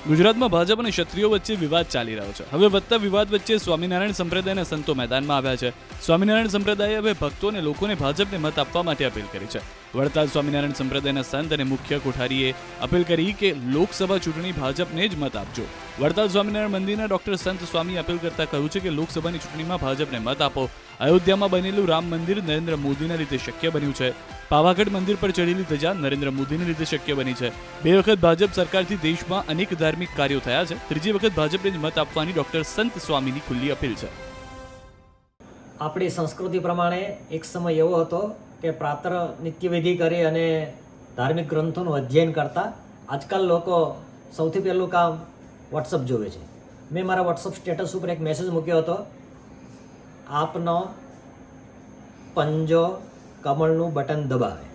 ગુજરાતમાં ભાજપ અને ક્ષત્રિયો વચ્ચે વિવાદ ચાલી રહ્યો છે. હવે વધતા વિવાદ વચ્ચે સ્વામિનારાયણ સંપ્રદાયના સંતો મેદાનમાં આવ્યા છે. સ્વામિનારાયણ સંપ્રદાયે હવે ભક્તો અને લોકોને ભાજપને મત આપવા માટે અપીલ કરી છે. વડતાલ સ્વામિનારાયણ સંપ્રદાયના સંત અને મુખ્ય કોઠારીએ અપીલ કરી કે લોકસભા ચૂંટણી ભાજપને જ મત આપજો. વડતાલ સ્વામિનારાયણ મંદિરના ડોક્ટર સંત સ્વામી અપીલ કરતા કહ્યું છે કે લોકસભાની ચૂંટણીમાં ભાજપને મત આપો. અયોધ્યામાં બનેલું રામ મંદિર નરેન્દ્ર મોદીના લીધે શક્ય બન્યું છે. પાવાગઢ મંદિર પર ચડેલી ધજા નરેન્દ્ર મોદીને લીધે શક્ય બની છે. 2 વખત ભાજપ સરકારથી દેશમાં અનેક ધાર્મિક કાર્યો થયા છે. ત્રીજી વખત ભાજપને જ મત આપવાની ડોક્ટર સંત સ્વામીની ખુલ્લી અપીલ છે. આપણી સંસ્કૃતિ પ્રમાણે એક સમય એવો હતો કે પ્રાતઃ નિત્યવિધિ કરી અને ધાર્મિક ગ્રંથોનું અધ્યયન કરતા. આજકાલ લોકો સૌથી પહેલું કામ વોટ્સઅપ જોવે છે. મેં મારા વોટ્સઅપ સ્ટેટસ ઉપર એક મેસેજ મૂક્યો હતો, આપનો પંજો કમળનું બટન દબાવે.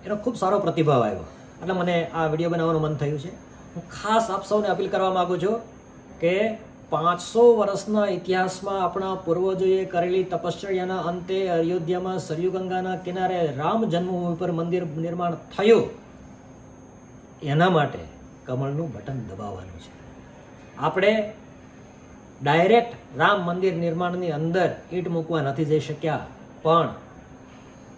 એનો ખૂબ સારો પ્રતિભાવ આવ્યો એટલે મને આ વિડીયો બનાવવાનું મન થયું છે. હું ખાસ આપ સૌને અપીલ કરવા માગું છું કે 500 વર્ષના ઇતિહાસમાં આપણા પૂર્વજોએ કરેલી તપશ્ચર્યાના અંતે અયોધ્યામાં સરયુ ગંગાના કિનારે રામ જન્મભૂમિ પર મંદિર નિર્માણ થયું. એના માટે કમળનું બટન દબાવવાનું છે. આપણે ડાયરેક્ટ રામ મંદિર નિર્માણની અંદર ઈંટ મૂકવા નથી જઈ શક્યા, પણ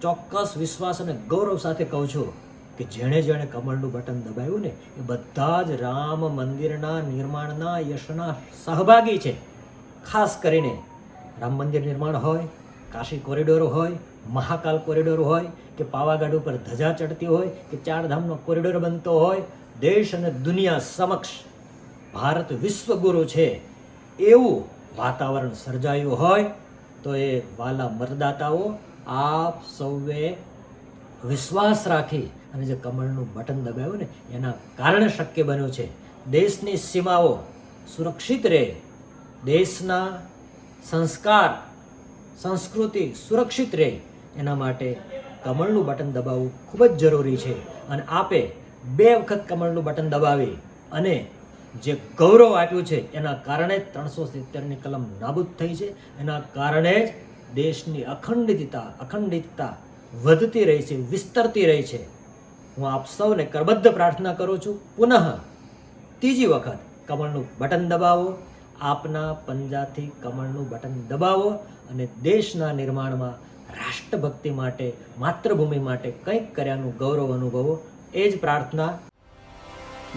ચોક્કસ વિશ્વાસ અને ગૌરવ સાથે કહું છું કે જેણે જેણે કમળનું બટન દબાવ્યું ને એ બધા જ રામ મંદિરના નિર્માણના યશના સહભાગી છે. ખાસ કરીને રામ મંદિર નિર્માણ હોય, કાશી કોરિડોર હોય, મહાકાલ કોરિડોર હોય કે પાવાગઢ ઉપર ધજા ચડતી હોય કે ચારધામનો કોરિડોર બનતો હોય, દેશ અને દુનિયા સમક્ષ ભારત વિશ્વગુરુ છે એવું વાતાવરણ સર્જાયું હોય તો એ વાલા મતદાતાઓ આપ સૌએ વિશ્વાસ રાખી અને જે કમળનું બટન દબાવ્યું ને એના કારણે શક્ય બન્યું છે. દેશની સીમાઓ સુરક્ષિત રહે, દેશના સંસ્કાર સંસ્કૃતિ સુરક્ષિત રહે, એના માટે કમળનું બટન દબાવવું ખૂબ જ જરૂરી છે. અને આપે 2 વખત કમળનું બટન દબાવી અને જે ગૌરવ આપ્યું છે એના કારણે જ 370ની કલમ નાબૂદ થઈ છે. એના કારણે જ દેશની અખંડિતતા વધતી રહી છે, વિસ્તરતી રહી છે. હું આપ સૌને કરબદ્ધ પ્રાર્થના કરું છું, પુનઃ ત્રીજી વખત કમળનું બટન દબાવો, આપના પંજાથી કમળનું બટન દબાવો અને દેશના નિર્માણમાં રાષ્ટ્રભક્તિ માટે, માતૃભૂમિ માટે કંઈક કર્યાનું ગૌરવ અનુભવો. એ જ પ્રાર્થના.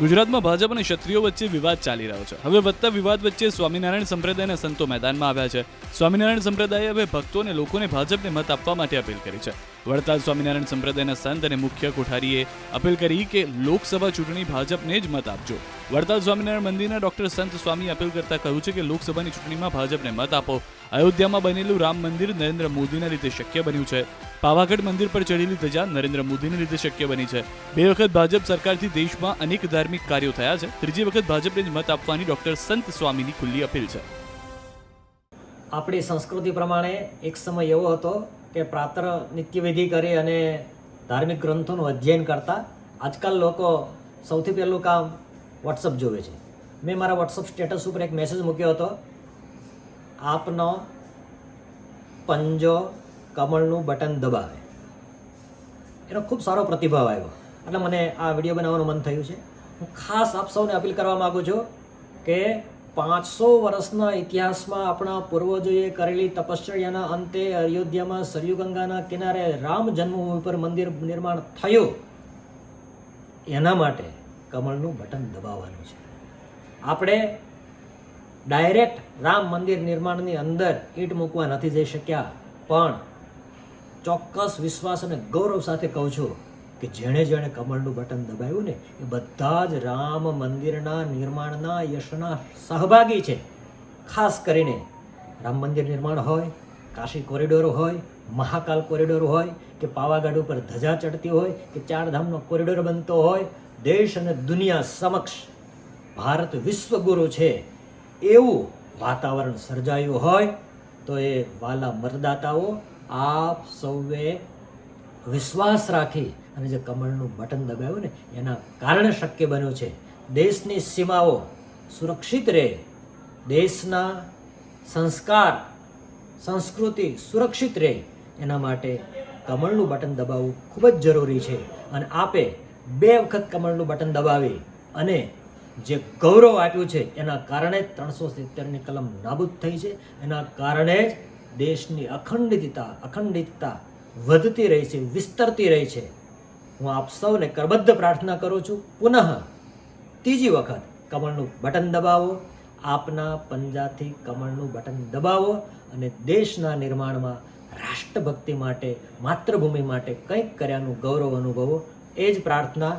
ગુજરાતમાં ભાજપ અને ક્ષત્રિયો વચ્ચે વિવાદ ચાલી રહ્યો છે. હવે વધતા વિવાદ વચ્ચે સ્વામિનારાયણ સંપ્રદાયના સંતો મેદાનમાં આવ્યા છે. સ્વામિનારાયણ સંપ્રદાયે હવે ભક્તો અને લોકોને ભાજપને મત આપવા માટે અપીલ કરી છે. વડતાલ સ્વામિનારાયણ સંપ્રદાયના સંત અને મુખ્ય કોઠારીએ અપીલ કરી કે લોકસભા ચૂંટણી ભાજપને જ મત આપજો. વડતાલ સ્વામિનારાયણ મંદિરના ડોક્ટર સંત સ્વામી અપીલ કરતા કહ્યું છે કે લોકસભાની ચૂંટણીમાં ભાજપને મત આપો. અયોધ્યામાં બનેલું રામ મંદિર નરેન્દ્ર મોદીના લીધે શક્ય બન્યું છે. પાવાગઢ મંદિર પર ચડેલી ધજા નરેન્દ્ર મોદીને લીધે શક્ય બની છે. 2 વખત ભાજપ સરકારથી દેશમાં અનેક ધાર્મિક કાર્યો થયા છે. ત્રીજી વખત ભાજપને જ મત આપવાની ડોક્ટર સંત સ્વામીની ખુલ્લી અપીલ છે. આપણી સંસ્કૃતિ પ્રમાણે એક સમય એવો હતો કે પ્રાતઃ નિત્યવિધિ કરી અને ધાર્મિક ગ્રંથોનું અધ્યયન કરતા. આજકાલ લોકો સૌથી પહેલું કામ વોટ્સઅપ જોવે છે. મેં મારા વોટ્સઅપ સ્ટેટસ ઉપર એક મેસેજ મૂક્યો હતો, આપનો પંજો કમળનું બટન દબાવે. એનો ખૂબ સારો પ્રતિભાવ આવ્યો એટલે મને આ વિડીયો બનાવવાનું મન થયું છે. હું ખાસ આપ સૌને અપીલ કરવા માગું છું કે 500 વર્ષના ઇતિહાસમાં આપણા પૂર્વજોએ કરેલી તપશ્ચર્યાના અંતે અયોધ્યામાં સરયુ ગંગાના કિનારે રામ જન્મભૂમિ પર મંદિર નિર્માણ થયું. એના માટે કમળનું બટન દબાવવાનું છે. આપણે ડાયરેક્ટ રામ મંદિર નિર્માણની અંદર ઈંટ મૂકવા નથી જઈ શક્યા, પણ ચોક્કસ વિશ્વાસ અને ગૌરવ સાથે કહું છું કે જેણે જેણે કમળનું બટન દબાવ્યું ને એ બધા જ રામ મંદિરના નિર્માણના યશના સહભાગી છે. ખાસ કરીને રામ મંદિર નિર્માણ હોય, કાશી કોરિડોર હોય, મહાકાલ કોરિડોર હોય કે પાવાગઢ ઉપર ધજા ચડતી હોય કે ચારધામનો કોરિડોર બનતો હોય, દેશ અને દુનિયા સમક્ષ ભારત વિશ્વગુરુ છે એવું વાતાવરણ સર્જાયું હોય તો એ વાલા મતદાતાઓ આપ સૌએ વિશ્વાસ રાખી અને જે કમળનું બટન દબાવ્યું ને એના કારણે શક્ય બન્યું છે. દેશની સીમાઓ સુરક્ષિત રહે, દેશના સંસ્કાર સંસ્કૃતિ સુરક્ષિત રહે, એના માટે કમળનું બટન દબાવવું ખૂબ જ જરૂરી છે. અને આપે 2 વખત કમળનું બટન દબાવી અને જે ગૌરવ આપ્યું છે એના કારણે જ 370ની કલમ નાબૂદ થઈ છે. એના કારણે જ દેશની અખંડિતતા વધતી રહી છે, વિસ્તરતી રહી છે. હું આપ સૌને કરબદ્ધ પ્રાર્થના કરું છું, પુનઃ ત્રીજી વખત કમળનું બટન દબાવો, આપના પંજાથી કમળનું બટન દબાવો અને દેશના નિર્માણમાં રાષ્ટ્રભક્તિ માટે, માતૃભૂમિ માટે કંઈક કર્યાનું ગૌરવ અનુભવો. એ જ પ્રાર્થના